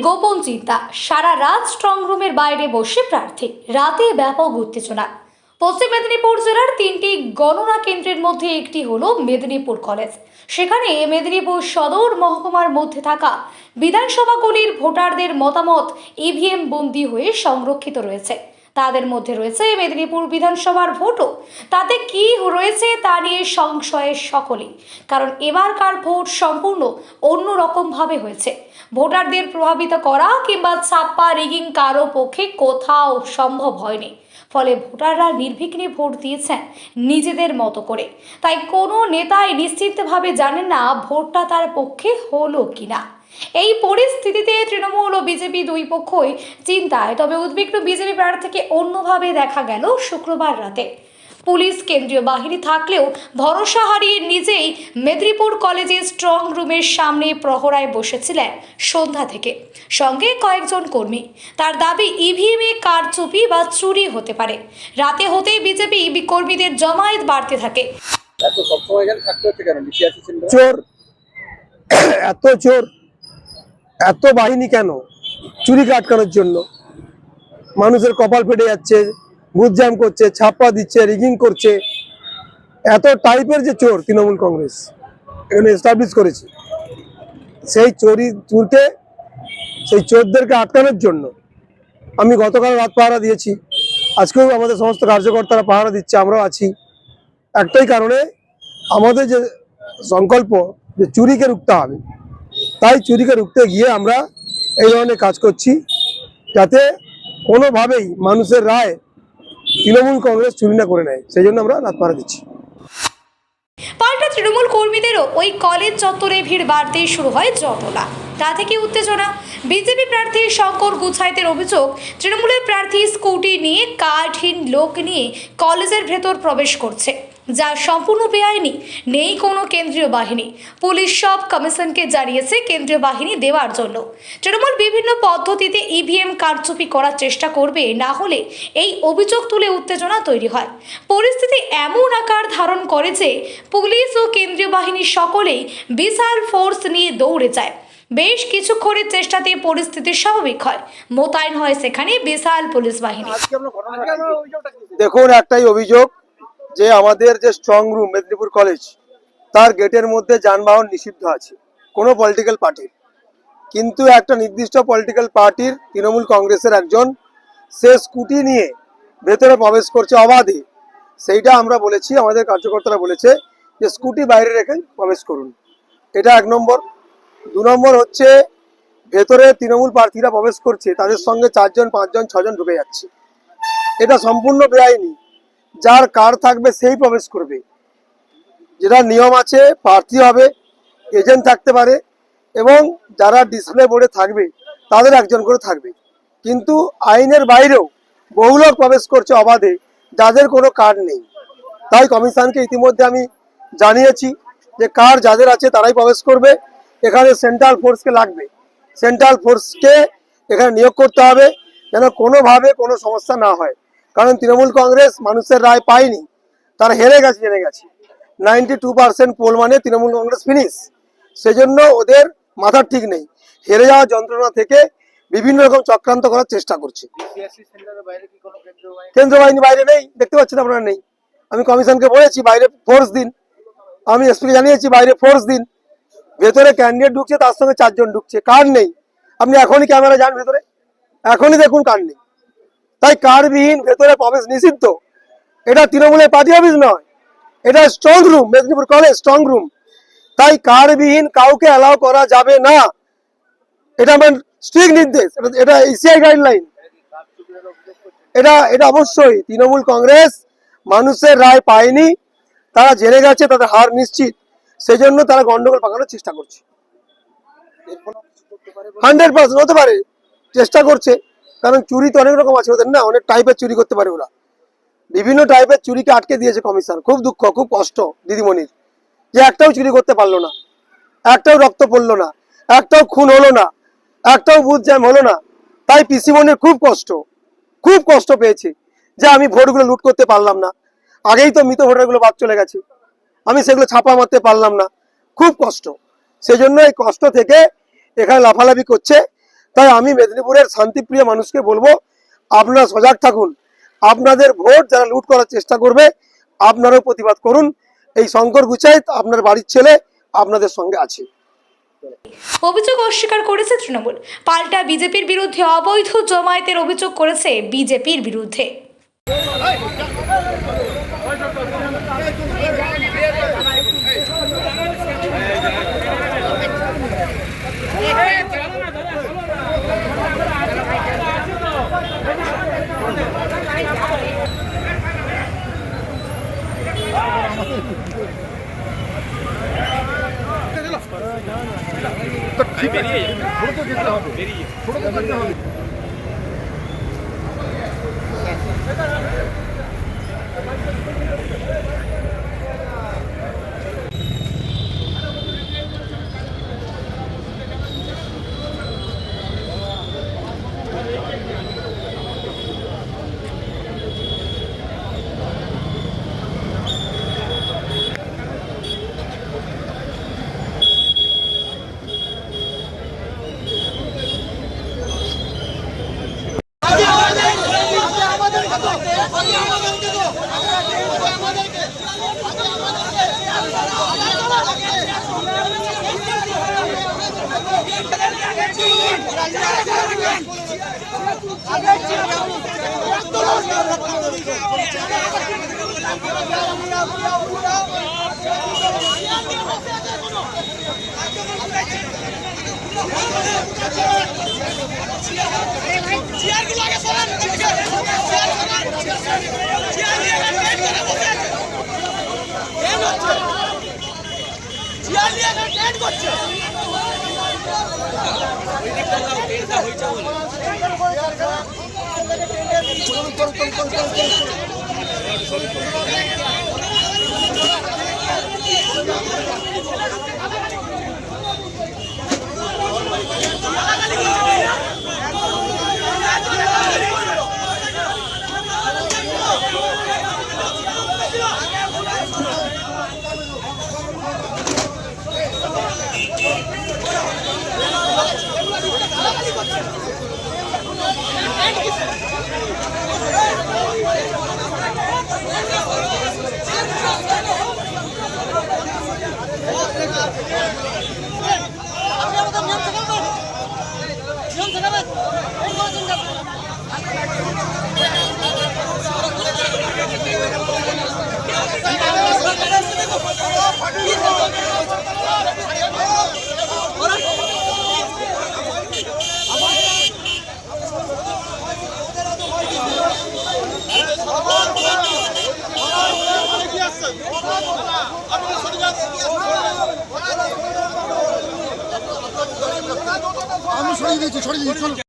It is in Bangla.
গোপন চিন্তা, সারা রাত স্ট্রং রুমের বাইরে বসে প্রার্থী, রাতে ব্যাপক উত্তেজনা। পশ্চিম মেদিনীপুর জেলার 3টি গণনা কেন্দ্রের মধ্যে একটি হলো মেদিনীপুর কলেজ। সেখানে মেদিনীপুর সদর মহকুমার মধ্যে থাকা বিধানসভাগুলির ভোটারদের মতামত ইভিএম বন্দী হয়ে সংরক্ষিত রয়েছে। তাদের মধ্যে রয়েছে মেদিনীপুর বিধানসভার ভোটও। তাতে কি রয়েছে তা নিয়ে সংশয়ের সকলেই, কারণ এবারকার ভোট সম্পূর্ণ অন্যরকমভাবে হয়েছে। ভোটারদের প্রভাবিত করা কিংবা ছাপ্পা রিগিং কারো পক্ষে কোথাও সম্ভব হয়নি। ফলে ভোটাররা নির্বিঘ্নে ভোট দিয়েছেন নিজেদের মতো করে। তাই কোনো নেতাই নিশ্চিতভাবে জানেন না ভোটটা তার পক্ষে হলো কিনা। এই পরিস্থিতিতে তৃণমূল ও বিজেপি দুই পক্ষই চিন্তায়। তবে উদ্বিগ্ন বিজেপি প্রার্থীকে অন্যভাবে দেখা গেল শুক্রবার রাতে। পুলিশ কেন্দ্রীয় বাহিনী থাকলেও ভরসা হারিয়ে নিজেই মেদিনীপুর কলেজের স্ট্রং রুমের সামনে প্রহরায় বসেছিলেন সন্ধ্যা থেকে, সঙ্গে কয়েকজন কর্মী। তার দাবি ইভিএমে কারচুপি বা চুরি হতে পারে। রাতে হতেই বিজেপি কর্মীদের জমায়েত বাড়তে থাকে। চোর, এত চোর, এত বাহিনী কেন? চুরিকে আটকানোর জন্য। মানুষের কপাল ফেটে যাচ্ছে, বুথ জ্যাম করছে, ছাপ্পা দিচ্ছে, রিগিং করছে। এত টাইপের যে চোর তৃণমূল কংগ্রেস এখানে এস্টাবলিশ করেছে, সেই চোরদেরকে আটকানোর জন্য আমি গতকাল রাত পাহারা দিয়েছি, আজকেও আমাদের সমস্ত কার্যকর্তারা পাহারা দিচ্ছে, আমরাও আছি। একটাই কারণে, আমাদের যে সংকল্প যে চুরিকে রুখতে হবে, তাই চুরিকে রুখতে গিয়ে আমরা এই ধরনের কাজ করছি, যাতে কোনোভাবেই মানুষের রায় তৃণমূল কংগ্রেস চুরি না করে নেয়। সেই জন্য আমরা রাত পাহারা দিচ্ছি। পাল্টা তৃণমূল কর্মীদেরও ওই কলেজ চত্বরে ভিড় বাড়তেই শুরু হয় জটলা। তা থেকে উত্তেজনা। বিজেপি প্রার্থী শঙ্কর গুছাইতের অভিযোগ, তৃণমূলের প্রার্থী স্কুটি নিয়ে কার্ডহীন লোক নিয়ে কলেজের ভেতর প্রবেশ করছে, যা সম্পূর্ণ বেআইনি। নেই কোনো কেন্দ্রীয় বাহিনী। পুলিশ সব কমিশনকে জানিয়েছে কেন্দ্রীয় বাহিনী দেওয়ার জন্য। তৃণমূল বিভিন্ন পদ্ধতিতে ইভিএম কারচুপি করার চেষ্টা করবে, না হলে এই অভিযোগ তুলে উত্তেজনা তৈরি হয়। পরিস্থিতি এমন আকার ধারণ করে যে পুলিশ ও কেন্দ্রীয় বাহিনী সকলেই বিশাল ফোর্স নিয়ে দৌড়ে যায়। বেশ কিছুক্ষণের চেষ্টাতে পরিস্থিতি স্বাভাবিক হয়। মোতায়েন হয় সেখানে বিশাল পুলিশ বাহিনী। দেখুন, একটাই অভিযোগ যে আমাদের যে স্ট্রং রুম মেদিনীপুর কলেজ, তার গেটের মধ্যে যানবাহন নিষিদ্ধ আছে কোনো পলিটিক্যাল পার্টির। কিন্তু একটা নির্দিষ্ট পলিটিক্যাল পার্টির তৃণমূল কংগ্রেসের একজন, সে স্কুটি নিয়ে ভেতরে প্রবেশ করছে অবাধে। সেইটা আমরা বলেছি, আমাদের কার্যকর্তারা বলেছে যে স্কুটি বাইরে রেখে প্রবেশ করুন। এটা 1 নম্বর। 2 নম্বর হচ্ছে, ভেতরে তৃণমূল প্রার্থীরা প্রবেশ করছে, তাদের সঙ্গে 4 জন 5 জন 6 জন ঢুকে যাচ্ছে। এটা সম্পূর্ণ বেআইনি। যার কার্ড থাকবে সেই প্রবেশ করবে। যেটা নিয়ম আছে, প্রার্থী হবে, এজেন্ট থাকতে পারে, এবং যারা ডিসপ্লে বোর্ডে থাকবে তাদের একজন করে থাকবে। কিন্তু আইনের বাইরেও বহু লোক প্রবেশ করছে অবাধে, যাদের কোনো কার্ড নেই। তাই কমিশনকে ইতিমধ্যে আমি জানিয়েছি যে কার্ড যাদের আছে তারাই প্রবেশ করবে। এখানে সেন্ট্রাল ফোর্সকে লাগবে, সেন্ট্রাল ফোর্সকে এখানে নিয়োগ করতে হবে, যেন কোনোভাবে কোনো সমস্যা না হয়। কারণ তৃণমূল কংগ্রেস মানুষের রায় পায়নি, তারা হেরে গেছে, জেনে গেছে। 92% পোল মানে তৃণমূল কংগ্রেস ফিনিশ। সেজন্য ওদের মাথার ঠিক নেই, হেরে যাওয়া যন্ত্রণা থেকে বিভিন্ন রকম চক্রান্ত করার চেষ্টা করছে। কেন্দ্র বাহিনী বাইরে নেই, দেখতে পাচ্ছেন আপনারা, নেই। আমি কমিশনকে বলেছি বাইরে ফোর্স দিন, আমি এসপিকে জানিয়েছি বাইরে ফোর্স দিন। ভেতরে ক্যান্ডিডেট ঢুকছে, তার সঙ্গে 4 জন ঢুকছে, কার্ড নেই। আপনি এখনই ক্যামেরা যান ভেতরে, এখনই দেখুন কার্ড নেই। তাই কার্ডবিহীন ভেতরে প্রবেশ নিষিদ্ধ। এটা তৃণমূলের পার্টি অফিস নয়, এটা strong room, Medinipur college strong room. তাই কার্ডবিহীন কাউকে অ্যালাউ করা যাবে না। এটা আমার স্ট্রিক্ট নির্দেশ, এটা ইসিআই গাইডলাইন। এটা অবশ্যই তৃণমূল কংগ্রেস মানুষের রায় পায়নি, তারা জেনে গেছে, তাদের হার নিশ্চিত। সেজন্য তারা গন্ডগোল পাকানোর চেষ্টা করছে। 100% হতে পারে, চেষ্টা করছে। কারণ চুরি তো অনেক রকম আছে ওদের, না, অনেক টাইপের চুরি করতে পারে ওরা। বিভিন্ন টাইপের চুরিকে আটকে দিয়েছে কমিশন। খুব দুঃখ, খুব কষ্ট দিদিমণির, যে একটাও চুরি করতে পারলো না, একটাও রক্ত পড়লো না, একটাও খুন হলো না, একটাও বুথ জ্যাম হলো না। তাই পিসিমণির খুব কষ্ট পেয়েছে যে আমি ভোটগুলো লুট করতে পারলাম না। আগেই তো মৃত ভোটারগুলো বাদ চলে গেছে, আমি সেগুলো ছাপা মারতে পারলাম না, খুব কষ্ট। সেজন্য এই কষ্ট থেকে এখানে লাফালাফি করছে। তাই আমি মেদিনীপুরের শান্তিপ্রিয় মানুষকে বলবো, আপনারা সজাগ থাকুন। আপনাদের ভোট যারা লুট করার চেষ্টা করবে, আপনারাও প্রতিবাদ করুন। এই শঙ্কর গুচাই আপনার বাড়ির ছেলে আপনাদের সঙ্গে আছে। অভিযোগ অস্বীকার করেছে তৃণমূল। পাল্টা বিজেপির বিরুদ্ধে অবৈধ জমায়েতের অভিযোগ করেছে বিজেপির বিরুদ্ধে। আমি সরিয়ে দিয়েছি চলো।